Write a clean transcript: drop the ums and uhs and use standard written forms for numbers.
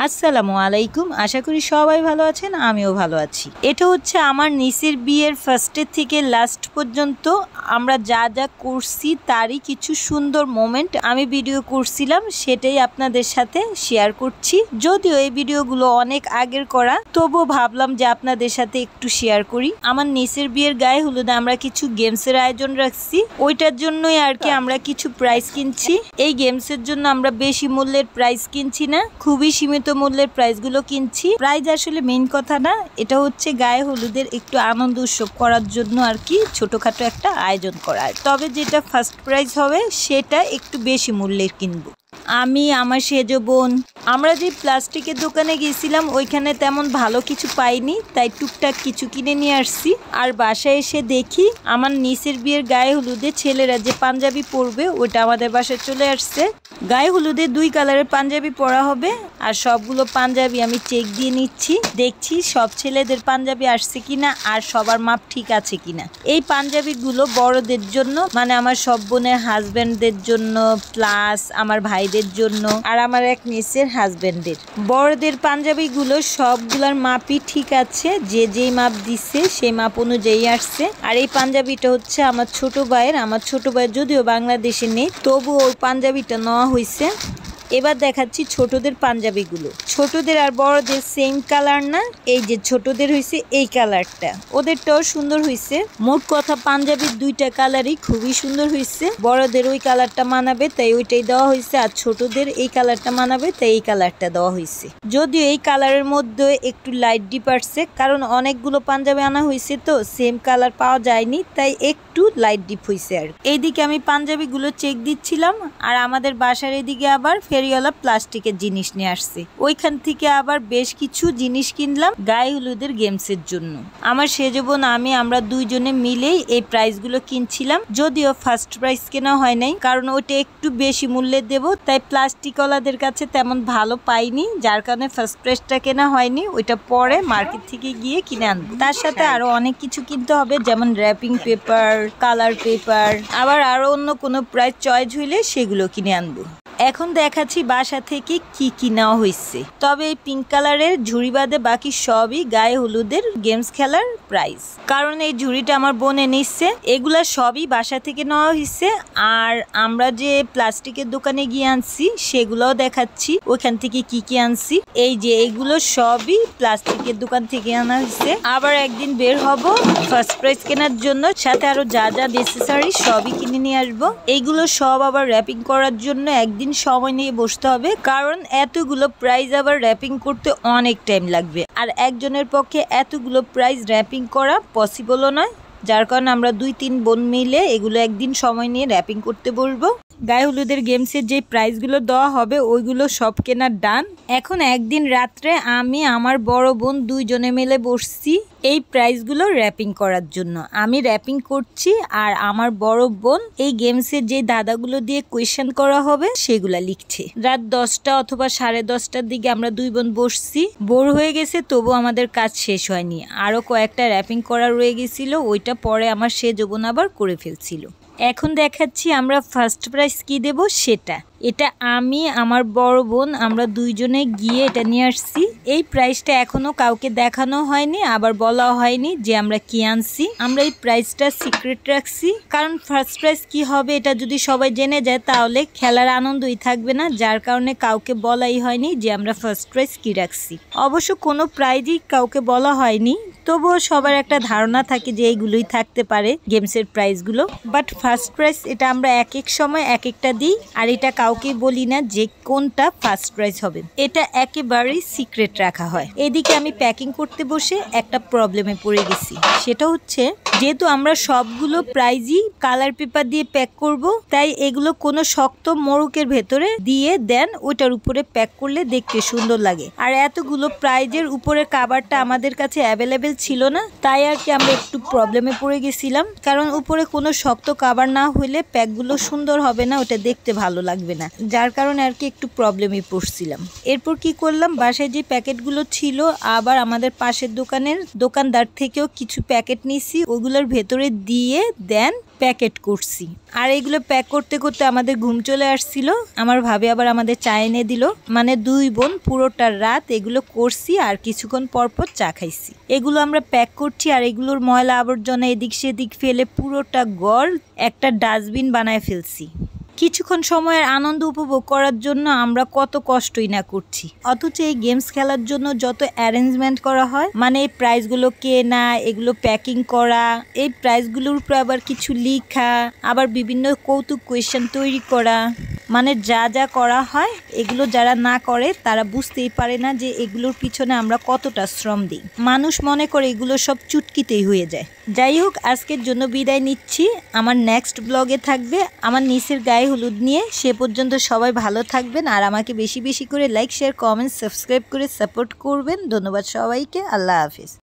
আসসালামু আলাইকুম। আশা করি সবাই ভালো আছেন, আমিও ভালো আছি। এটা হচ্ছে আমার নিসের বিয়ের ফার্স্টের থেকে লাস্ট পর্যন্ত আমরা যা যা করছি তারই কিছু সুন্দর মোমেন্ট আমি ভিডিও করছিলাম, সেটাই আপনাদের সাথে শেয়ার করছি। যদিও এই ভিডিওগুলো অনেক আগের করা, তবুও ভাবলাম যে আপনাদের সাথে একটু শেয়ার করি। আমার নিসের বিয়ের গায়ে হলুদে আমরা কিছু গেমসের আয়োজন রাখছি, ওইটার জন্যই আর কি আমরা কিছু প্রাইজ কিনছি। এই গেমসের জন্য আমরা বেশি মূল্যের প্রাইজ কিনছি না, খুবই সীমিত মূল্যের প্রাইজগুলো কিনছি। প্রাইজ আসলে মেইন কথা না, এটা হচ্ছে গায়ে হলুদের একটু আনন্দ উৎসব করার জন্য আর কি ছোটখাটো একটা আয়োজন করা। তবে যেটা ফার্স্ট প্রাইজ হবে সেটা একটু বেশি মূল্যের কিনবো। আমি, আমার সেজ বোন, আমরা যে প্লাস্টিকের দোকানে গেছিলাম ওইখানে তেমন ভালো কিছু পাইনি, তাই টুকটাক কিছু কিনে নিয়ে আসছি। আর বাসায় এসে দেখি আমার নিসের বিয়ের গায়ে হলুদে ছেলেরা যে পাঞ্জাবি পরবে ওটা আমাদের বাসায় চলে আসছে। গায়ে হলুদে 2 কালারের পাঞ্জাবি পরা হবে, আর সবগুলো পাঞ্জাবি আমি চেক দিয়ে নিচ্ছি, দেখছি সব ছেলেদের পাঞ্জাবি আসছে কিনা আর সবার মাপ ঠিক আছে কিনা। এই পাঞ্জাবিগুলো বড়দের জন্য, মানে আমার সব বোনের হাজব্যান্ডদের জন্য, প্লাস আমার ভাইদের জন্য, আর আমার এক নিসের হাজব্যান্ডের। বড়দের পাঞ্জাবিগুলো সবগুলোর মাপই ঠিক আছে, যে যেই মাপ দিচ্ছে সেই মাপ অনুযায়ী আসছে। আর এই পাঞ্জাবিটা হচ্ছে আমার ছোট ভাইয়ের। আমার ছোট ভাই যদিও বাংলাদেশে নেই, তবু ওর পাঞ্জাবিটা নেওয়া হয়েছে। এবার দেখাচ্ছি ছোটদের পাঞ্জাবিগুলো। ছোটদের আর বড়দের সেম কালার না, এই যে ছোটদের হয়েছে এই কালারটা, ওদেরটাও সুন্দর হয়েছে। মোট কথা পাঞ্জাবির 2টা কালারই খুবই সুন্দর হয়েছে। বড়দের ওই কালারটা মানাবে তাই ওইটাই দেওয়া হয়েছে, আর ছোটদের এই কালারটা মানাবে তাই এই কালারটা দেওয়া হয়েছে। যদিও এই কালারের মধ্যে একটু লাইট ডিপ আসছে, কারণ অনেকগুলো পাঞ্জাবি আনা হয়েছে তো সেম কালার পাওয়া যায়নি, তাই একটু লাইট ডিপ হয়েছে। আর এইদিকে আমি পাঞ্জাবিগুলো চেক দিচ্ছিলাম, আর আমাদের বাসার এদিকে আবার ফেরিওয়ালা প্লাস্টিকের জিনিস নিয়ে আসছে, ওইখান থেকে আবার বেশ কিছু জিনিস কিনলাম গায়ে হলুদের গেমসের জন্য। আমার সেজ বোন আমি, আমরা দুইজনে মিলেই এই প্রাইজগুলো কিনছিলাম। যদিও ফার্স্ট প্রাইজ কেনা হয় নাই, কারণ ওটা একটু বেশি মূল্যে দেব, তাই প্লাস্টিকওয়ালাদের কাছে তেমন ভালো পাইনি, যার কারণে ফার্স্ট প্রাইজটা কেনা হয়নি। ওইটা পরে মার্কেট থেকে গিয়ে কিনে আনবো। তার সাথে আরো অনেক কিছু কিনতে হবে, যেমন র্যাপিং পেপার, কালার পেপার, আবার আরো অন্য কোনো প্রাইজ চয়েস হইলে সেগুলো কিনে আনবো। এখন দেখাচ্ছি বাসা থেকে কি কি নেওয়া হয়েছে। তবে এই পিঙ্ক কালারের ঝুড়ি বাদে বাকি সবই গায়ে হলুদের গেমস খেলার প্রাইজ, কারণ এই ঝুড়িটা আমার বোনে নিচ্ছে। এগুলা সবই বাসা থেকে নেওয়া হয়েছে। আর আমরা যে প্লাস্টিকের দোকানে গিয়ে আনছি সেগুলোও দেখাচ্ছি ওইখান থেকে কি কি আনছি। এই যে এগুলো সবই প্লাস্টিকের দোকান থেকে আনা হয়েছে। আবার একদিন বের হব ফার্স্ট প্রাইজ কেনার জন্য, সাথে আরো যা যা নেসেসারি সবই কিনে নিয়ে আসবো। এইগুলো সব আবার র্যাপিং করার জন্য একদিন সময় নিয়ে বসতে হবে, কারণ এতগুলো প্রাইজ আবার র্যাপিং করতে অনেক টাইম লাগবে, আর একজনের পক্ষে এতগুলো প্রাইজ র্যাপিং করা পসিবলও নয়। যার কারণে আমরা 2-3 বোন মিলে এগুলো একদিন সময় নিয়ে র্যাপিং করতে বসবো। গায়ে হলুদের গেমসের যে প্রাইজগুলো দেওয়া হবে ওইগুলো সব কেনার ডান। এখন একদিন রাত্রে আমি, আমার বড় বোন দুইজনে মিলে বসছি এই প্রাইজগুলো র্যাপিং করার জন্য। আমি র্যাপিং করছি, আর আমার বড় বোন এই গেমসের যে ধাঁধাগুলো দিয়ে কোয়েশ্চেন করা হবে সেগুলা লিখছে। রাত 10টা অথবা 10:30টার দিকে আমরা 2 বোন বসছি। বোর হয়ে গেছে, তবু আমাদের কাজ শেষ হয়নি, আরো কয়েকটা র্যাপিং করা রয়ে গেছিল, ওইটা পরে আমার সেজ বোন আবার করে ফেলছিল। এখন দেখাচ্ছি আমরা ফার্স্ট প্রাইজ কি দেব সেটা। এটা আমি, আমার বড় বোন, আমরা দুইজনে গিয়ে এটা নিয়ে আসছি। এই প্রাইজটা এখনো কাউকে দেখানো হয়নি, আবার বলা হয়নি যে আমরা কি আনছি। আমরা এই প্রাইজটা সিক্রেট রাখছি, কারণ ফার্স্ট প্রাইজ কি হবে এটা যদি সবাই জেনে যায় তাহলে খেলার আনন্দই থাকবে না, যার কারণে কাউকে বলাই হয়নি যে আমরা ফার্স্ট প্রাইজ কি রাখছি। অবশ্য কোনো প্রাইজই কাউকে বলা হয়নি, তবুও সবার একটা ধারণা থাকে যে এইগুলোই থাকতে পারে গেমসের প্রাইজগুলো। বাট ফার্স্ট প্রাইজ এটা আমরা এক এক সময় এক একটা দিই, আর এটা কাউকে বলি না যে কোনটা ফার্স্ট প্রাইজ হবে, এটা একেবারেই সিক্রেট রাখা হয়। এদিকে আমি প্যাকিং করতে বসে একটা প্রবলেমে পড়ে গেছি, সেটা হচ্ছে যেহেতু আমরা সবগুলো প্রাইজই কালার পেপার দিয়ে প্যাক করব, তাই এগুলো কোনো শক্ত মোড়কের ভেতরে দিয়ে দেন, ওইটার উপরে প্যাক করলে দেখতে সুন্দর লাগে। আর এতগুলো প্রাইজের উপরে কাভারটা আমাদের কাছে অ্যাভেলেবেল ছিল না, তাই আর কি আমরা একটু প্রবলেমে পড়ে গেছিলাম, কারণ উপরে কোনো শক্ত কাভার না হইলে প্যাকগুলো সুন্দর হবে না, ওটা দেখতে ভালো লাগবে না। না, যার কারণে আর কি একটু প্রবলেমে পড়ছিলাম। এরপর কি করলাম, বাসায় যে প্যাকেটগুলো ছিল আবার আমাদের পাশের দোকানদার থেকেও কিছু প্যাকেট নিছি, ওগুলোর ভেতরে দিয়ে দেন প্যাকেট করছি। আর এগুলো প্যাক করতে করতে আমাদের ঘুম চলে আসছিল। আমার ভাবি আবার আমাদের চা এনে দিল, মানে 2 বোন পুরোটা রাত এগুলো করছি আর কিছুক্ষণ পরপর চা খাইছি। এগুলো আমরা প্যাক করছি আর এগুলোর ময়লা আবর্জনা এদিক সেদিক ফেলে পুরোটা গড় একটা ডাস্টবিন বানায় ফেলছি। কিছুক্ষণ সময়ের আনন্দ উপভোগ করার জন্য আমরা কত কষ্টই না করছি, অথচ এই গেমস খেলার জন্য যত অ্যারেঞ্জমেন্ট করা হয়, মানে এই প্রাইজগুলো কেনা, এগুলো প্যাকিং করা, এই প্রাইজগুলোর উপর আবার কিছু লেখা, আবার বিভিন্ন কৌতুক কোয়েশ্চেন তৈরি করা, মানে যা যা করা হয় এগুলো যারা না করে তারা বুঝতেই পারে না যে এগুলোর পিছনে আমরা কতটা শ্রম দিই। মানুষ মনে করে এগুলো সব চুটকিতেই হয়ে যায়। যাই হোক, আজকের জন্য বিদায় নিচ্ছি। আমার নেক্সট ব্লগে থাকবে আমার নিসের গায়ে হলুদ নিয়ে। সে পর্যন্ত সবাই ভালো থাকবেন আর আমাকে বেশি বেশি করে লাইক, শেয়ার, কমেন্ট, সাবস্ক্রাইব করে সাপোর্ট করবেন। ধন্যবাদ সবাইকে। আল্লাহ হাফিজ।